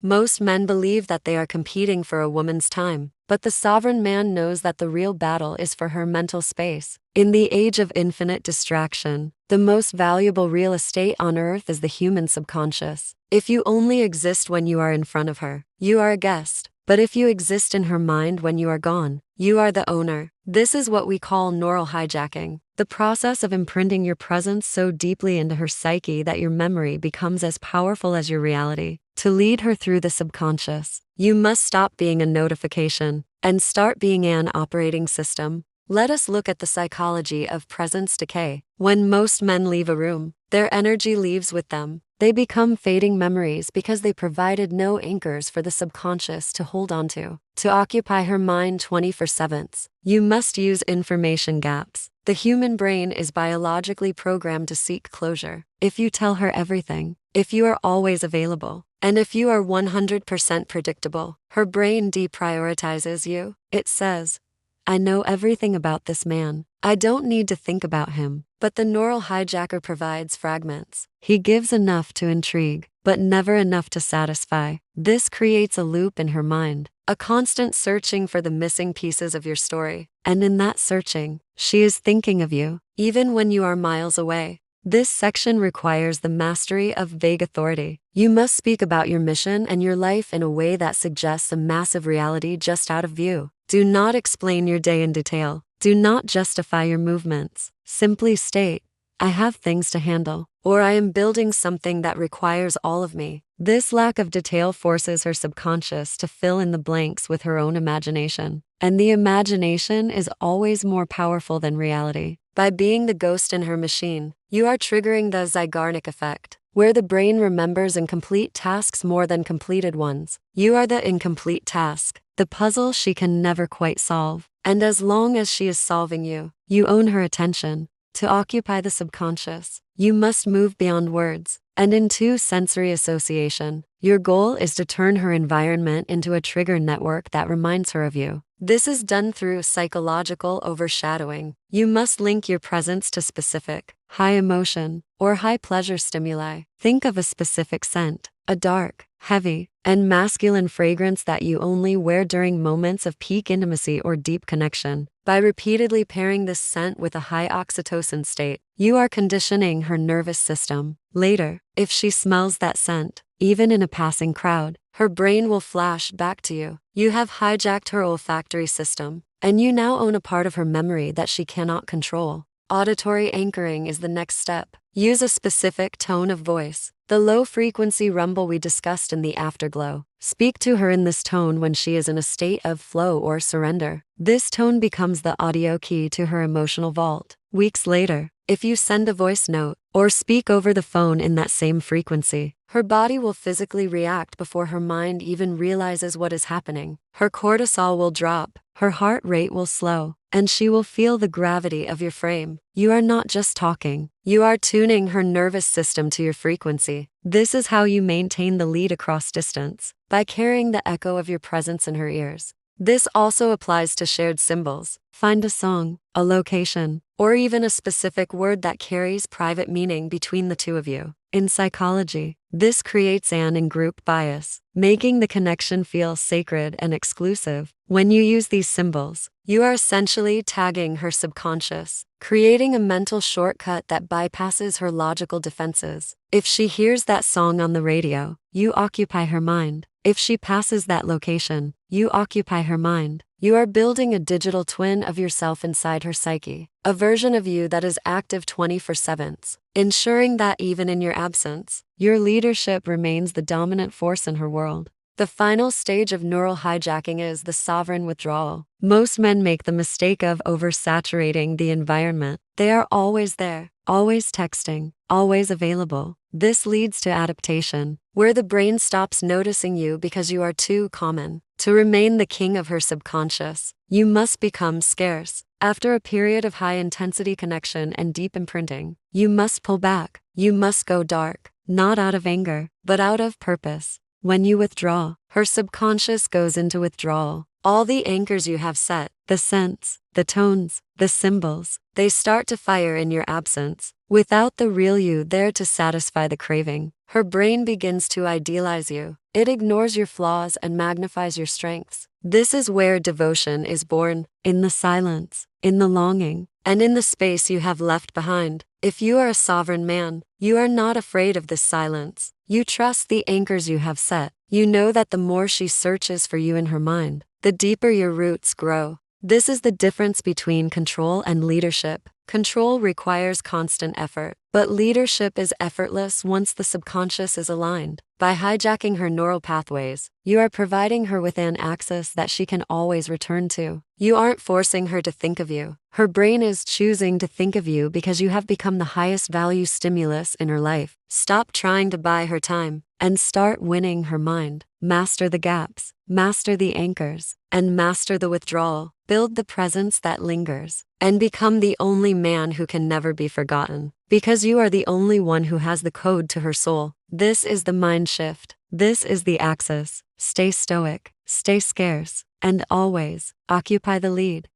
Most men believe that they are competing for a woman's time, but the sovereign man knows that the real battle is for her mental space. In the age of infinite distraction, the most valuable real estate on earth is the human subconscious. If you only exist when you are in front of her, you are a guest. But if you exist in her mind when you are gone, you are the owner. This is what we call neural hijacking, the process of imprinting your presence so deeply into her psyche that your memory becomes as powerful as your reality. To lead her through the subconscious, you must stop being a notification and start being an operating system. Let us look at the psychology of presence decay. When most men leave a room, their energy leaves with them. They become fading memories because they provided no anchors for the subconscious to hold onto. To occupy her mind 24/7, you must use information gaps. The human brain is biologically programmed to seek closure. If you tell her everything, if you are always available, and if you are 100% predictable, her brain deprioritizes you. It says, I know everything about this man. I don't need to think about him. But the neural hijacker provides fragments. He gives enough to intrigue, but never enough to satisfy. This creates a loop in her mind, a constant searching for the missing pieces of your story. And in that searching, she is thinking of you, even when you are miles away. This section requires the mastery of vague authority. You must speak about your mission and your life in a way that suggests a massive reality just out of view. Do not explain your day in detail. Do not justify your movements. Simply state, I have things to handle, or I am building something that requires all of me. This lack of detail forces her subconscious to fill in the blanks with her own imagination. And the imagination is always more powerful than reality. By being the ghost in her machine, you are triggering the Zeigarnik effect, where the brain remembers incomplete tasks more than completed ones. You are the incomplete task, the puzzle she can never quite solve. And as long as she is solving you, you own her attention. To occupy the subconscious, you must move beyond words and into sensory association. Your goal is to turn her environment into a trigger network that reminds her of you. This is done through psychological overshadowing. You must link your presence to specific, high emotion, or high pleasure stimuli. Think of a specific scent, a dark, heavy, and masculine fragrance that you only wear during moments of peak intimacy or deep connection. By repeatedly pairing this scent with a high oxytocin state, you are conditioning her nervous system. Later, if she smells that scent, even in a passing crowd, her brain will flash back to you. You have hijacked her olfactory system, and you now own a part of her memory that she cannot control. Auditory anchoring is the next step. Use a specific tone of voice, the low-frequency rumble we discussed in the afterglow. Speak to her in this tone when she is in a state of flow or surrender. This tone becomes the audio key to her emotional vault. Weeks later, if you send a voice note or speak over the phone in that same frequency, her body will physically react before her mind even realizes what is happening. Her cortisol will drop, her heart rate will slow, and she will feel the gravity of your frame. You are not just talking, you are tuning her nervous system to your frequency. This is how you maintain the lead across distance, by carrying the echo of your presence in her ears. This also applies to shared symbols. Find a song, a location, or even a specific word that carries private meaning between the two of you. In psychology, this creates an in-group bias, making the connection feel sacred and exclusive. When you use these symbols, you are essentially tagging her subconscious, creating a mental shortcut that bypasses her logical defenses. If she hears that song on the radio, you occupy her mind. If she passes that location, you occupy her mind. You are building a digital twin of yourself inside her psyche, a version of you that is active 24/7, ensuring that even in your absence, your leadership remains the dominant force in her world. The final stage of neural hijacking is the sovereign withdrawal. Most men make the mistake of oversaturating the environment. They are always there, always texting, always available. This leads to adaptation, where the brain stops noticing you because you are too common. To remain the king of her subconscious, you must become scarce. After a period of high-intensity connection and deep imprinting, you must pull back. You must go dark, not out of anger, but out of purpose. When you withdraw, her subconscious goes into withdrawal. All the anchors you have set, the scents, the tones, the symbols, they start to fire in your absence. Without the real you there to satisfy the craving, her brain begins to idealize you. It ignores your flaws and magnifies your strengths. This is where devotion is born, in the silence, in the longing, and in the space you have left behind. If you are a sovereign man, you are not afraid of this silence. You trust the anchors you have set. You know that the more she searches for you in her mind, the deeper your roots grow. This is the difference between control and leadership. Control requires constant effort, but leadership is effortless once the subconscious is aligned. By hijacking her neural pathways, you are providing her with an access that she can always return to. You aren't forcing her to think of you. Her brain is choosing to think of you because you have become the highest value stimulus in her life. Stop trying to buy her time and start winning her mind. Master the gaps, master the anchors, and master the withdrawal. Build the presence that lingers, and become the only man who can never be forgotten, because you are the only one who has the code to her soul. This is the mind shift. This is the axis. Stay stoic, stay scarce, and always occupy the lead.